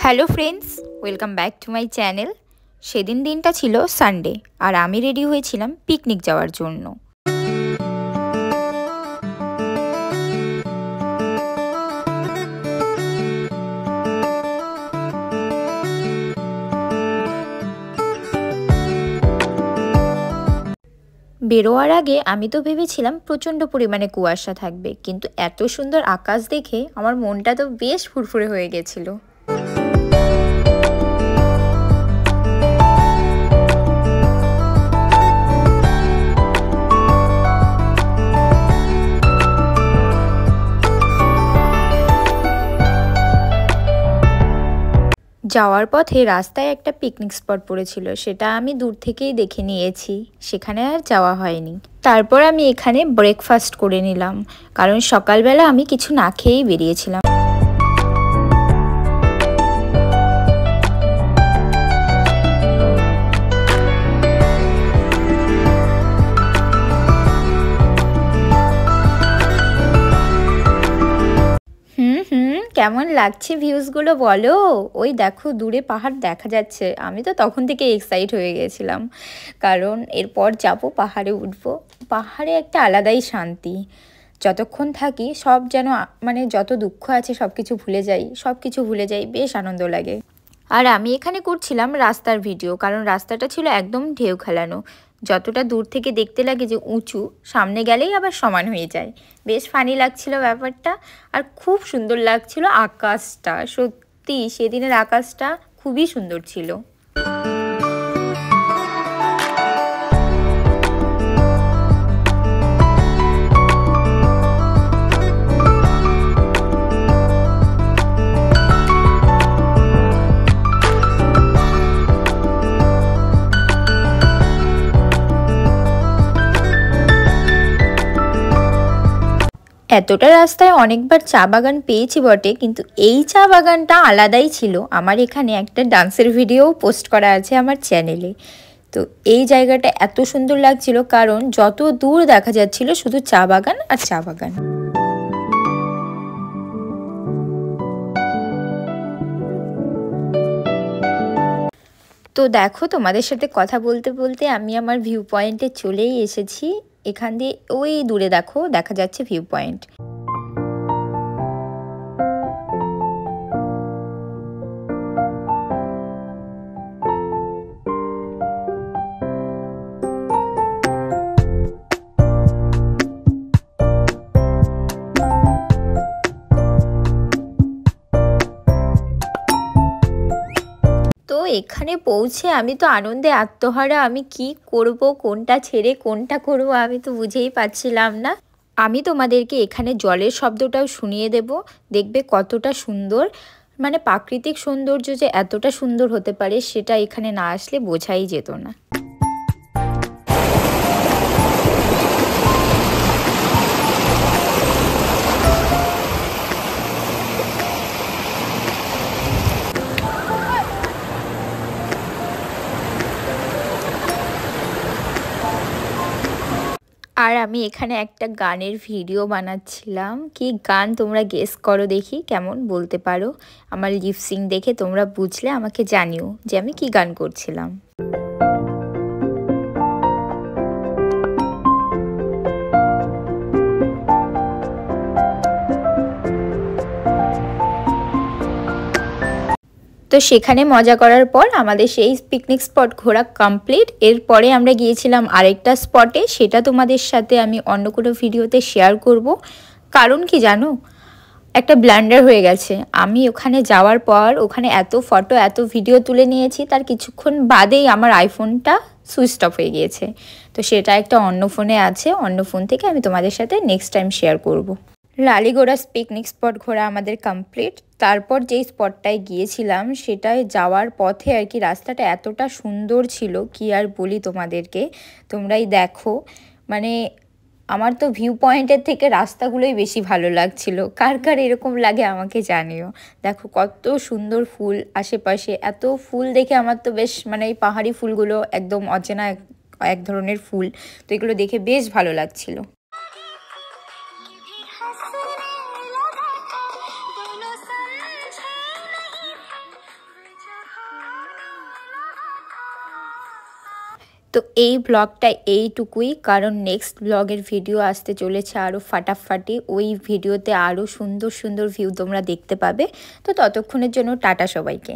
Hello friends, welcome back to my channel. সেদিন দিনটা ছিল সানডে আর আমি রেডি হয়েছিলাম পিকনিক যাওয়ার জন্য। বেরোয়ার আগে আমি তো ভেবেছিলাম প্রচণ্ড পরিমাণে কুয়াশা থাকবে, কিন্তু এত সুন্দর আকাশ দেখে আমার মনটা তো বেশ ফুরফুরে হয়ে গেছিলো। যাওয়ার পথে রাস্তায় একটা পিকনিক স্পট পড়েছিল, সেটা আমি দূর থেকেই দেখে নিয়েছি, সেখানে আর যাওয়া হয়নি। তারপর আমি এখানে ব্রেকফাস্ট করে নিলাম, কারণ সকালবেলা আমি কিছু না খেয়েই বেরিয়েছিলাম। কেমন লাগছে ভিউজগুলো বলো। ওই দেখো দূরে পাহাড় দেখা যাচ্ছে, আমি তো তখন থেকে এক্সাইট হয়ে গেছিলাম, কারণ এরপর যাব পাহাড়ে উঠবো। পাহাড়ে একটা আলাদাই শান্তি, যতক্ষণ থাকি সব যেন মানে যত দুঃখ আছে সব কিছু ভুলে যাই, বেশ আনন্দ লাগে। আর আমি এখানে করছিলাম রাস্তার ভিডিও, কারণ রাস্তাটা ছিল একদম ঢেউ খেলানো, যতটা দূর থেকে দেখতে লাগে যে উঁচু, সামনে গেলেই আবার সমান হয়ে যায়। বেশ ফানি লাগছিল ব্যাপারটা, আর খুব সুন্দর লাগছিল আকাশটা। সত্যি সেদিনের আকাশটা খুবই সুন্দর ছিল। এতটা রাস্তায় অনেকবার চা বাগান পেয়েছি বটে, কিন্তু এই চা বাগানটা আলাদাই ছিল। আমার এখানে একটা ডান্সের ভিডিও পোস্ট করা আছে আমার চ্যানেলে। তো এই জায়গাটা এত সুন্দর লাগছিল, কারণ যত দূর দেখা যাচ্ছিল শুধু চা বাগান আর চা বাগান। তো দেখো, তোমাদের সাথে কথা বলতে বলতে আমি আমার ভিউ পয়েন্টে চলেই এসেছি। এখান দিয়ে ওই দূরে দেখো দেখা যাচ্ছে ভিউ পয়েন্ট। তো এখানে পৌঁছে আমি তো আনন্দে আত্মহারা, আমি কি করব, কোনটা ছেড়ে কোনটা করব আমি তো বুঝেই পাচ্ছিলাম না। আমি তোমাদেরকে এখানে জলের শব্দটাও শুনিয়ে দেব, দেখবে কতটা সুন্দর। মানে প্রাকৃতিক সৌন্দর্য যে এতটা সুন্দর হতে পারে সেটা এখানে না আসলে বোঝাই যেত না। আর আমি এখানে একটা গানের ভিডিও বানাচ্ছিলাম। কি গান তোমরা গেস করো দেখি, কেমন বলতে পারো? আমার লিপসিং দেখে তোমরা বুঝলে আমাকে জানিও যে আমি কি গান করছিলাম। তো সেখানে মজা করার পর আমাদের সেই পিকনিক স্পট ঘোরা কমপ্লিট। এরপরে আমরা গিয়েছিলাম আরেকটা স্পটে, সেটা তোমাদের সাথে আমি অন্য কোনো ভিডিওতে শেয়ার করব। কারণ কি জানো, একটা ব্লান্ডার হয়ে গেছে। আমি ওখানে যাওয়ার পর ওখানে এত ফটো এত ভিডিও তুলে নিয়েছি, তার কিছুক্ষণ বাদেই আমার আইফোনটা সুইচ অফ হয়ে গিয়েছে। তো সেটা একটা অন্য ফোনে আছে, অন্য ফোন থেকে আমি তোমাদের সাথে নেক্সট টাইম শেয়ার করব। লালিগোড়া পিকনিক স্পট ঘোরা আমাদের কমপ্লিট। তারপর যেই স্পটটায় গিয়েছিলাম সেটায় যাওয়ার পথে আর কি রাস্তাটা এতটা সুন্দর ছিল, কি আর বলি তোমাদেরকে, তোমরাই দেখো। মানে আমার তো ভিউ পয়েন্টের থেকে রাস্তাগুলোই বেশি ভালো লাগছিল। কার কার এরকম লাগে আমাকে জানিও। দেখো কত সুন্দর ফুল আশেপাশে, এত ফুল দেখে আমার তো বেশ মানে এই পাহাড়ি ফুলগুলো একদম অচেনা এক ধরনের ফুল, তো এগুলো দেখে বেশ ভালো লাগছিল। তো এই ব্লগটা এইটুকুই, কারণ নেক্সট ব্লগের ভিডিও আসতে চলেছে আরও ফাটাফাটি। ওই ভিডিওতে আরও সুন্দর সুন্দর ভিউ তোমরা দেখতে পাবে। তো ততক্ষণের জন্য টাটা সবাইকে।